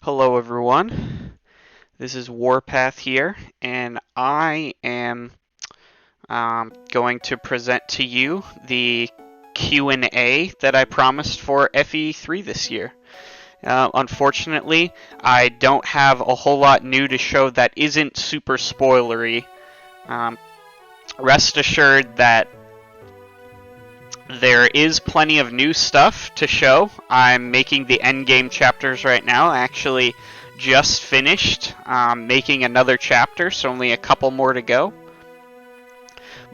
Hello everyone, this is WarPath here, and I am going to present to you the Q&A that I promised for FE3 this year. Unfortunately, I don't have a whole lot new to show that isn't super spoilery. Rest assured that there is plenty of new stuff to show. I'm making the endgame chapters right now. I actually just finished making another chapter, so only a couple more to go.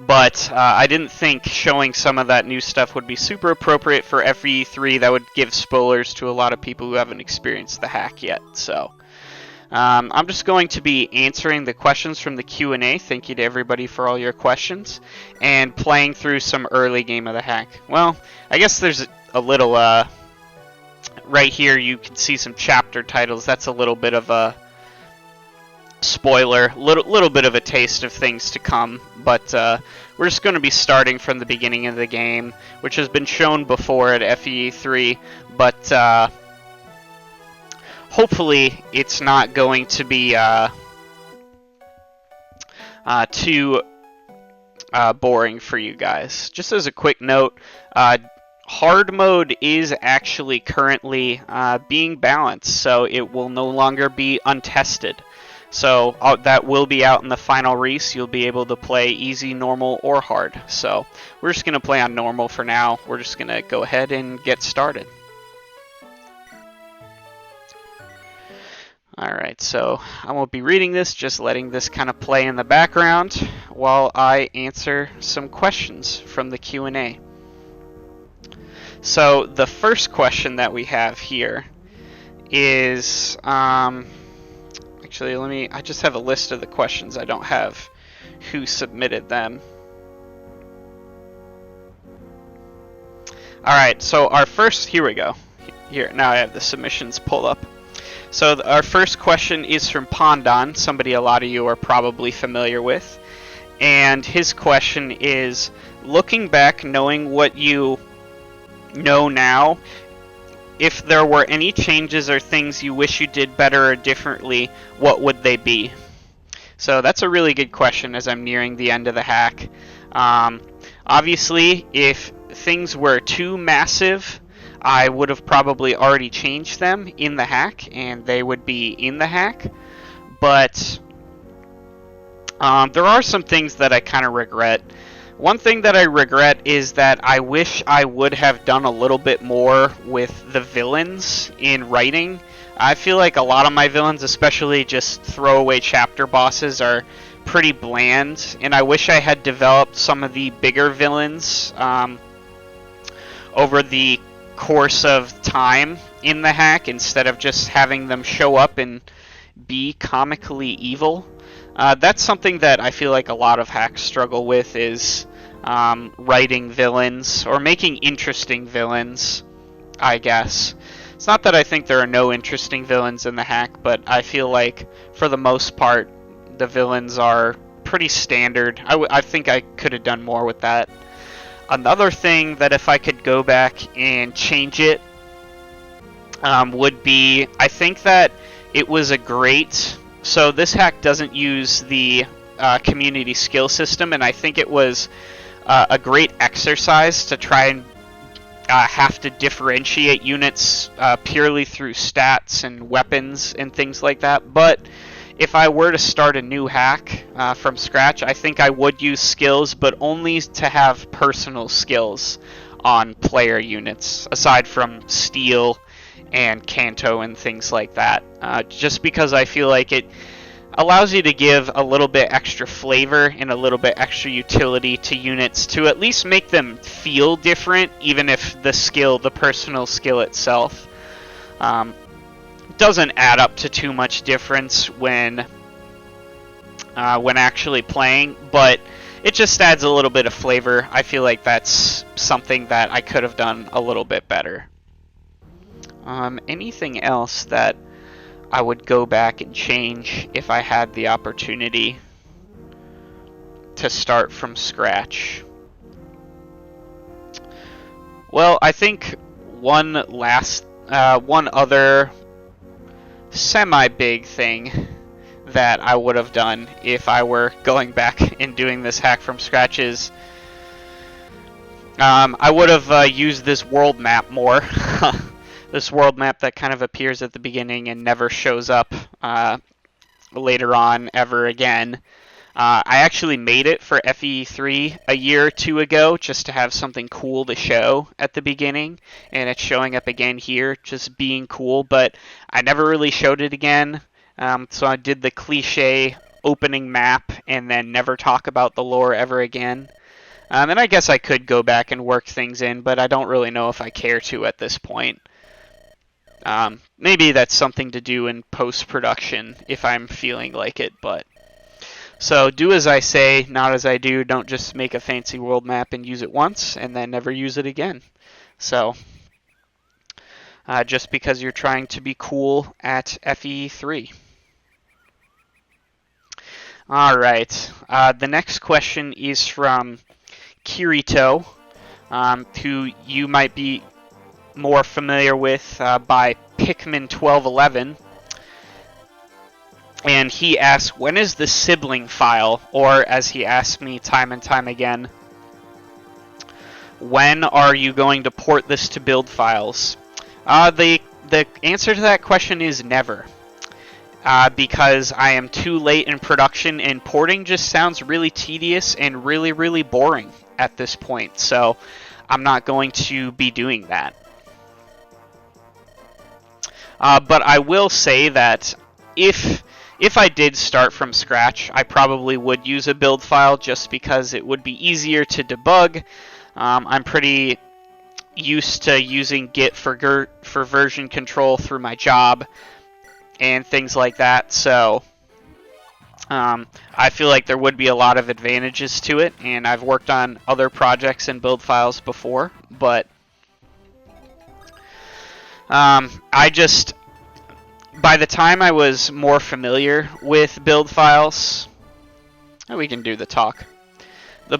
But I didn't think showing some of that new stuff would be super appropriate for FE3. That would give spoilers to a lot of people who haven't experienced the hack yet. So I'm just going to be answering the questions from the Q&A. Thank you to everybody for all your questions, and playing through some early game of the hack. Well, I guess there's a little right here you can see some chapter titles. That's a little bit of a spoiler, little bit of a taste of things to come, but we're just going to be starting from the beginning of the game, which has been shown before at FE3, but hopefully it's not going to be too boring for you guys. Just as a quick note, hard mode is actually currently being balanced, so it will no longer be untested. So that will be out in the final release. You'll be able to play easy, normal, or hard. So we're just going to play on normal for now. We're just going to go ahead and get started. Alright, so I won't be reading this, just letting this kind of play in the background while I answer some questions from the Q&A. So the first question that we have here is, actually I just have a list of the questions. I don't have who submitted them. Alright, so our first, here we go. Here, now I have the submissions pulled up. So our first question is from Pondon, somebody a lot of you are probably familiar with. And his question is, looking back, knowing what you know now, if there were any changes or things you wish you did better or differently, what would they be? So that's a really good question as I'm nearing the end of the hack. Obviously, if things were too massive, I would have probably already changed them in the hack, and they would be in the hack. But there are some things that I kind of regret. One thing that I regret is that I wish I would have done a little bit more with the villains in writing. I feel like a lot of my villains, especially just throwaway chapter bosses, are pretty bland, and I wish I had developed some of the bigger villains over the course of time in the hack instead of just having them show up and be comically evil. That's something that I feel like a lot of hacks struggle with, is writing villains or making interesting villains, I guess. It's not that I think there are no interesting villains in the hack, but I feel like for the most part the villains are pretty standard. I think I could have done more with that. Another thing that if I could go back and change it would be, I think that it was a great... So this hack doesn't use the community skill system, and I think it was a great exercise to try and have to differentiate units purely through stats and weapons and things like that. But if I were to start a new hack from scratch, I think I would use skills, but only to have personal skills on player units, aside from steel and Canto and things like that. Just because I feel like it allows you to give a little bit extra flavor and a little bit extra utility to units to at least make them feel different, even if the personal skill itself doesn't add up to too much difference when actually playing, but it just adds a little bit of flavor. I feel like that's something that I could have done a little bit better. Anything else that I would go back and change if I had the opportunity to start from scratch? Well, I think one other semi-big thing that I would have done if I were going back and doing this hack from scratch is I would have used this world map more. This world map that kind of appears at the beginning and never shows up later on ever again. I actually made it for FEE3 a year or two ago just to have something cool to show at the beginning, and it's showing up again here, just being cool, but I never really showed it again. So I did the cliche opening map and then never talk about the lore ever again. And I guess I could go back and work things in, but I don't really know if I care to at this point. Maybe that's something to do in post-production if I'm feeling like it, but... So do as I say, not as I do. Don't just make a fancy world map and use it once and then never use it again. So just because you're trying to be cool at FEE3. All right. The next question is from Kirito, who you might be more familiar with by Pikmin1211. And he asks, when is the sibling file? Or, as he asks me time and time again, when are you going to port this to build files? The answer to that question is never. Because I am too late in production, and porting just sounds really tedious and really, really boring at this point. So, I'm not going to be doing that. But I will say that if I did start from scratch, I probably would use a build file just because it would be easier to debug. I'm pretty used to using Git for version control through my job and things like that, so I feel like there would be a lot of advantages to it, and I've worked on other projects and build files before, but by the time I was more familiar with build files, we can do the talk.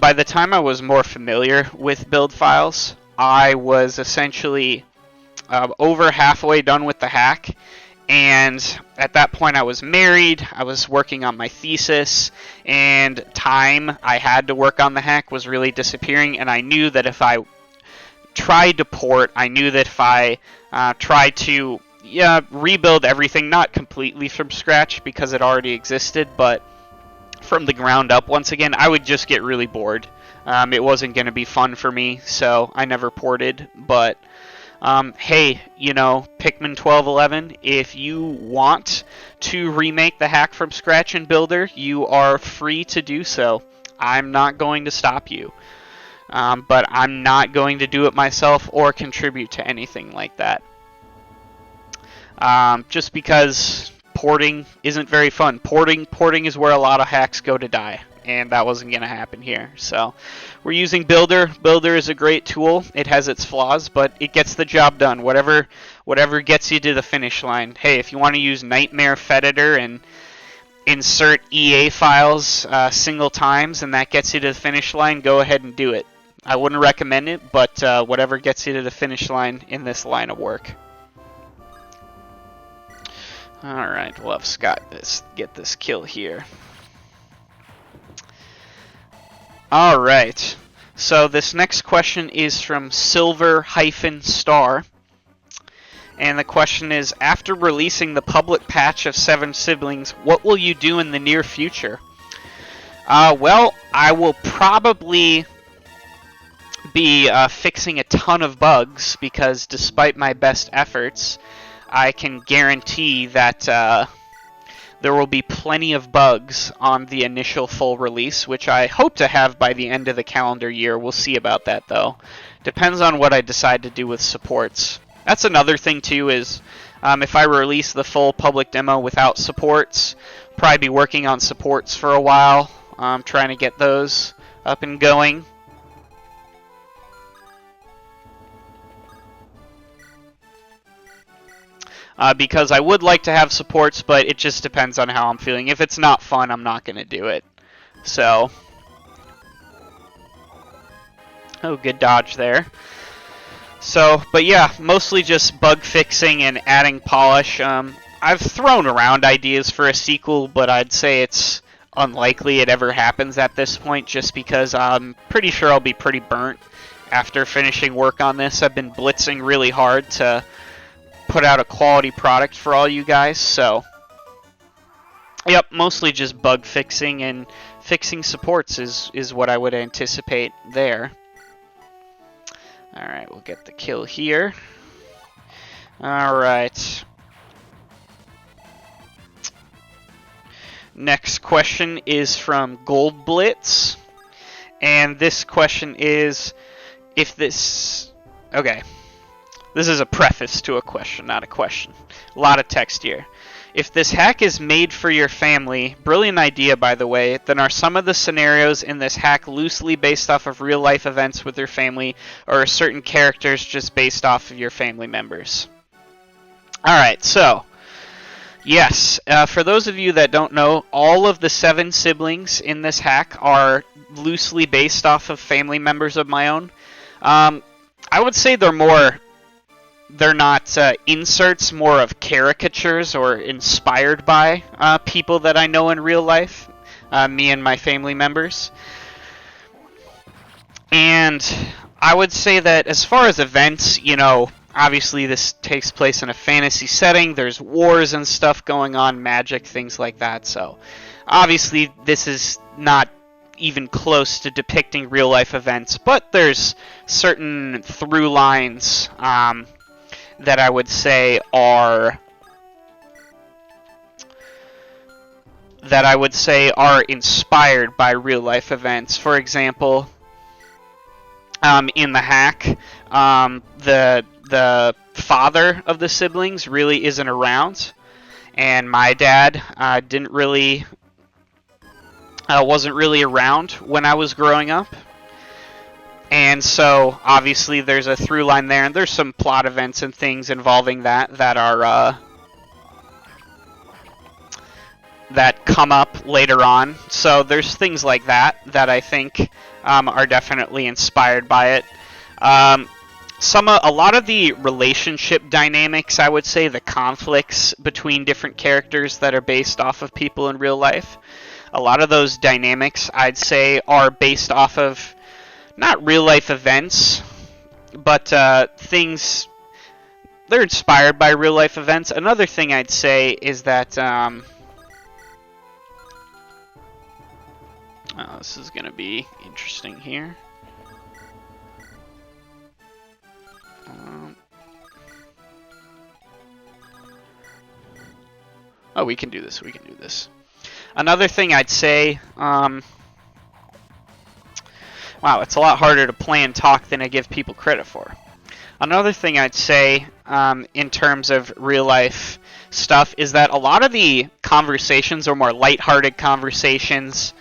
By the time I was more familiar with build files, I was essentially over halfway done with the hack, and at that point I was married, I was working on my thesis, and time I had to work on the hack was really disappearing, and I knew that if I tried to port, I knew that if I tried to rebuild everything, not completely from scratch because it already existed, but from the ground up once again, I would just get really bored. It wasn't going to be fun for me, so I never ported. But hey, Pikmin1211, if you want to remake the hack from scratch in Builder, you are free to do so. I'm not going to stop you. But I'm not going to do it myself or contribute to anything like that. Just because porting isn't very fun. Porting is where a lot of hacks go to die, and that wasn't going to happen here. So we're using Builder. Builder is a great tool. It has its flaws, but it gets the job done. Whatever gets you to the finish line. Hey, if you want to use Nightmare Feditor and insert EA files single times, and that gets you to the finish line, go ahead and do it. I wouldn't recommend it, but whatever gets you to the finish line in this line of work. Alright, we'll have Scott get this kill here. Alright, so this next question is from Silver-Star. And the question is, after releasing the public patch of 7 Siblings, what will you do in the near future? Well, I will probably be fixing a ton of bugs, because despite my best efforts, I can guarantee that there will be plenty of bugs on the initial full release, which I hope to have by the end of the calendar year. We'll see about that, though. Depends on what I decide to do with supports. That's another thing, too, is if I release the full public demo without supports, probably be working on supports for a while, trying to get those up and going. Because I would like to have supports, but it just depends on how I'm feeling. If it's not fun, I'm not going to do it. So, oh, good dodge there. So, but yeah, mostly just bug fixing and adding polish. I've thrown around ideas for a sequel, but I'd say it's unlikely it ever happens at this point, just because I'm pretty sure I'll be pretty burnt after finishing work on this. I've been blitzing really hard to put out a quality product for all you guys, so yep, mostly just bug fixing and fixing supports is what I would anticipate there. Alright, we'll get the kill here. Alright. Next question is from Gold Blitz. And this question is, if this... Okay. This is a preface to a question, not a question. A lot of text here. If this hack is made for your family, brilliant idea by the way, then are some of the scenarios in this hack loosely based off of real life events with your family, or are certain characters just based off of your family members? Alright, so, yes, for those of you that don't know, all of the 7 siblings in this hack are loosely based off of family members of my own. I would say they're not inserts, more of caricatures or inspired by people that I know in real life, me and my family members. And I would say that as far as events, you know, obviously this takes place in a fantasy setting, there's wars and stuff going on, magic, things like that, so obviously this is not even close to depicting real life events, but there's certain through lines that I would say are inspired by real life events. For example, in the hack, the father of the siblings really isn't around, and my dad wasn't really around when I was growing up. And so, obviously, there's a through line there, and there's some plot events and things involving that are that come up later on. So there's things like that I think are definitely inspired by it. A lot of the relationship dynamics, I would say, the conflicts between different characters that are based off of people in real life, a lot of those dynamics, I'd say, are based off of not real life events, but things, they're inspired by real life events. Another thing I'd say is that, this is going to be interesting here. Oh, we can do this, Another thing I'd say, wow, it's a lot harder to plan talk than I give people credit for. Another thing I'd say in terms of real life stuff is that a lot of the conversations are more lighthearted conversations,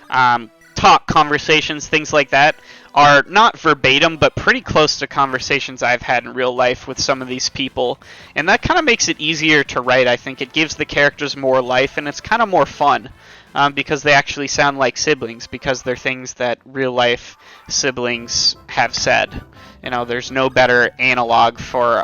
talk conversations, things like that, are not verbatim, but pretty close to conversations I've had in real life with some of these people. And that kind of makes it easier to write, I think. It gives the characters more life, and it's kind of more fun. Because they actually sound like siblings, because they're things that real life siblings have said. You know, there's no better analog for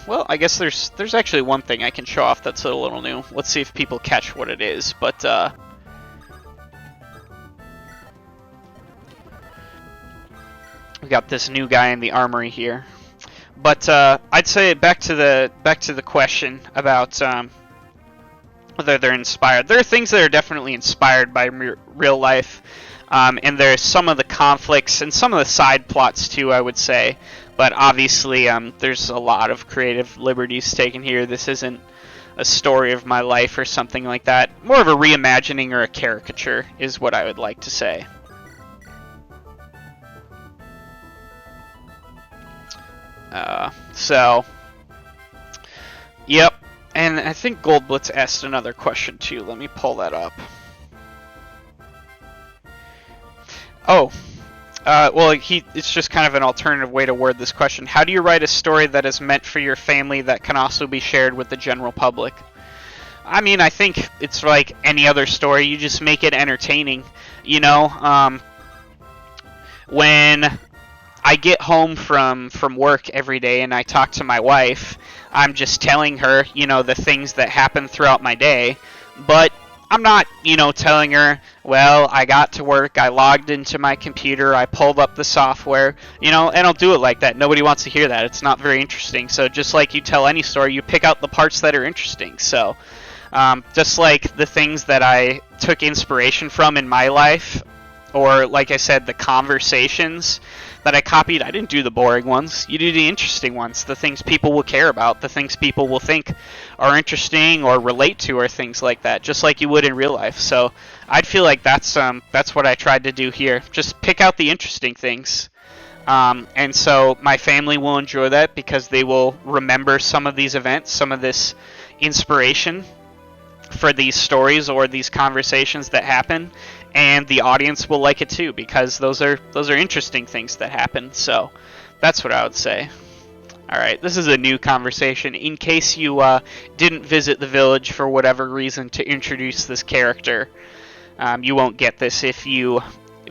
well, I guess there's actually one thing I can show off that's a little new. Let's see if people catch what it is. But we got this new guy in the armory here. But I'd say back to the question about whether they're inspired. There are things that are definitely inspired by real life, and there's some of the conflicts and some of the side plots too, I would say. But obviously, there's a lot of creative liberties taken here. This isn't a story of my life or something like that. More of a reimagining or a caricature is what I would like to say. So, yep, and I think Goldblitz asked another question too. Let me pull that up. Oh, well, it's just kind of an alternative way to word this question. How do you write a story that is meant for your family that can also be shared with the general public? I mean, I think it's like any other story. You just make it entertaining, you know? When I get home from work every day and I talk to my wife, I'm just telling her, the things that happen throughout my day, but I'm not, telling her, well, I got to work, I logged into my computer, I pulled up the software, and I'll do it like that. Nobody wants to hear that. It's not very interesting. So just like you tell any story, you pick out the parts that are interesting. So just like the things that I took inspiration from in my life, or like I said, the conversations that I copied, I didn't do the boring ones. You do the interesting ones, the things people will care about, the things people will think are interesting or relate to, or things like that, just like you would in real life. So I'd feel like that's what I tried to do here. Just pick out the interesting things. And so my family will enjoy that because they will remember some of these events, some of this inspiration for these stories or these conversations that happen, and the audience will like it too because those are interesting things that happen. So that's what I would say. All right, this is a new conversation. In case you didn't visit the village for whatever reason to introduce this character, you won't get this if you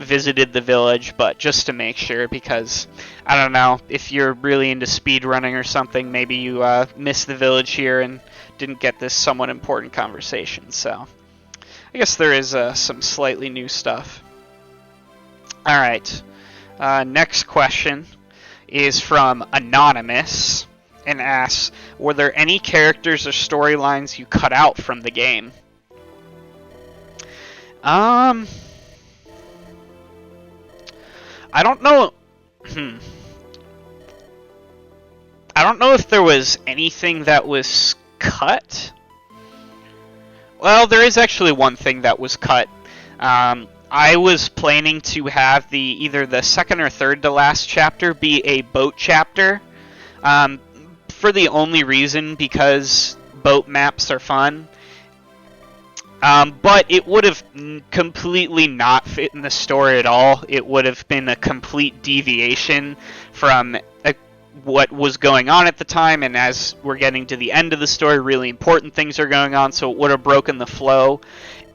visited the village, but just to make sure, because I don't know, if you're really into speedrunning or something, maybe you missed the village here and didn't get this somewhat important conversation. So I guess there is some slightly new stuff. All right, next question is from Anonymous and asks, were there any characters or storylines you cut out from the game? I don't know. I don't know if there was anything that was cut. Well, there is actually one thing that was cut. I was planning to have either the second or third to last chapter be a boat chapter, for the only reason because boat maps are fun. But it would have completely not fit in the story at all. It would have been a complete deviation from what was going on at the time, and as we're getting to the end of the story, really important things are going on, so it would have broken the flow.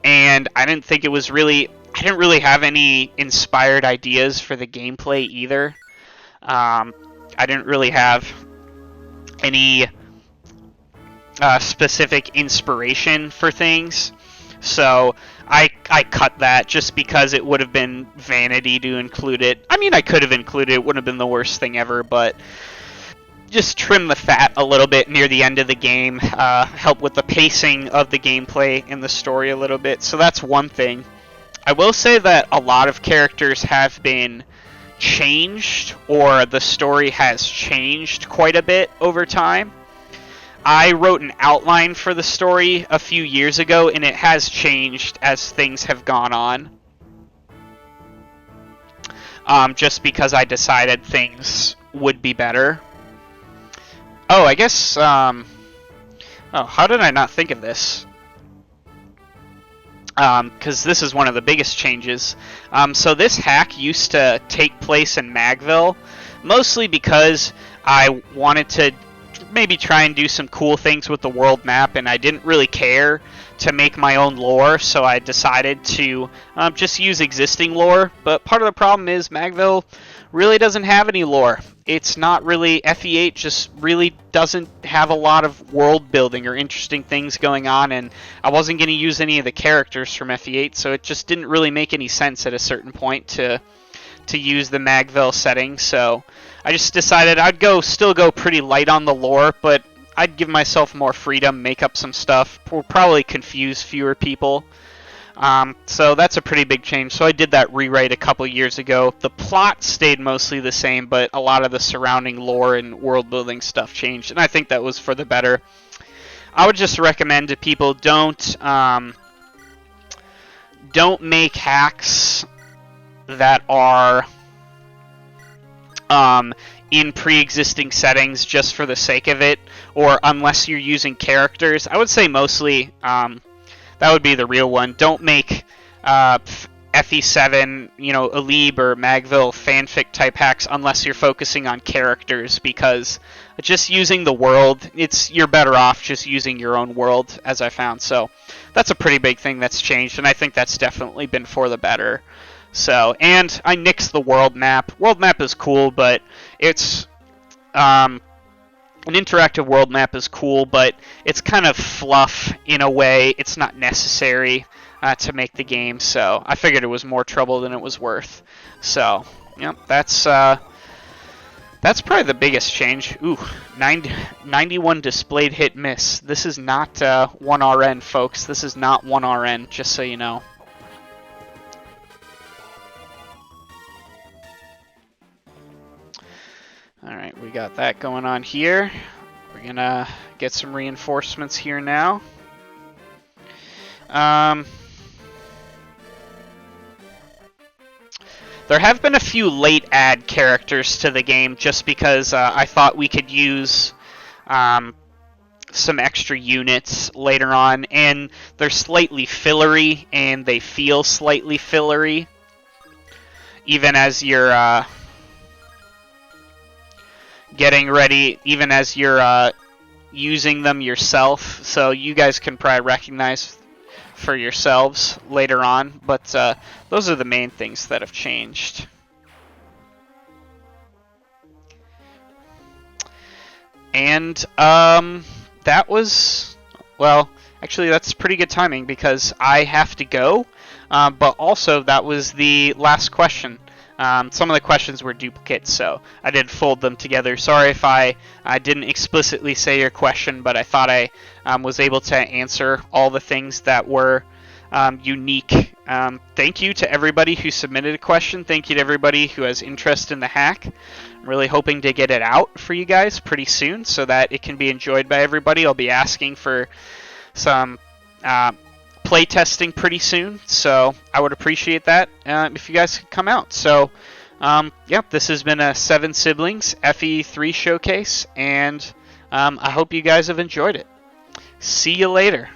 And I didn't really have any inspired ideas for the gameplay either. I didn't really have any specific inspiration for things. So I cut that just because it would have been vanity to include it. I mean, I could have included it. It wouldn't have been the worst thing ever, but just trim the fat a little bit near the end of the game, help with the pacing of the gameplay and the story a little bit. So that's one thing. I will say that a lot of characters have been changed, or the story has changed quite a bit over time. I wrote an outline for the story a few years ago, and it has changed as things have gone on. Just because I decided things would be better. Oh, I guess, oh, how did I not think of this? Because this is one of the biggest changes. So this hack used to take place in Magville, mostly because I wanted to maybe try and do some cool things with the world map, and I didn't really care to make my own lore, so I decided to just use existing lore. But part of the problem is Magville really doesn't have any lore. It's not really, FE8 just really doesn't have a lot of world building or interesting things going on, and I wasn't going to use any of the characters from FE8, so it just didn't really make any sense at a certain point to use the Magville setting. So I just decided I'd still go pretty light on the lore, but I'd give myself more freedom, make up some stuff, will probably confuse fewer people. So that's a pretty big change. So I did that rewrite a couple years ago. The plot stayed mostly the same, but a lot of the surrounding lore and world building stuff changed, and I think that was for the better. I would just recommend to people, don't make hacks that are in pre-existing settings just for the sake of it, or unless you're using characters. I would say mostly that would be the real one. Don't make FE7, Alib or Magville fanfic type hacks unless you're focusing on characters, because just using the world, you're better off just using your own world, as I found. So that's a pretty big thing that's changed, and I think that's definitely been for the better. So, and I nixed the world map. World map is cool, but it's an interactive world map is cool, but it's kind of fluff in a way. It's not necessary to make the game, so I figured it was more trouble than it was worth. So, yep, that's probably the biggest change. Ooh, 91 displayed hit miss. This is not 1RN, folks. This is not 1RN, just so you know. Alright, we got that going on here. We're gonna get some reinforcements here now. There have been a few late add characters to the game just because I thought we could use some extra units later on, and they're slightly fillery, and they feel slightly fillery, even as you're getting ready, even as you're using them yourself, so you guys can probably recognize for yourselves later on, but those are the main things that have changed. And that was, well, actually that's pretty good timing because I have to go, but also that was the last question. Some of the questions were duplicates, so I did fold them together. Sorry if I didn't explicitly say your question, but I thought I was able to answer all the things that were unique. Thank you to everybody who submitted a question. Thank you to everybody who has interest in the hack. I'm really hoping to get it out for you guys pretty soon so that it can be enjoyed by everybody. I'll be asking for some play testing pretty soon, so I would appreciate that if you guys could come out. So, yep, this has been a 7 Siblings FE3 showcase, and I hope you guys have enjoyed it. See you later.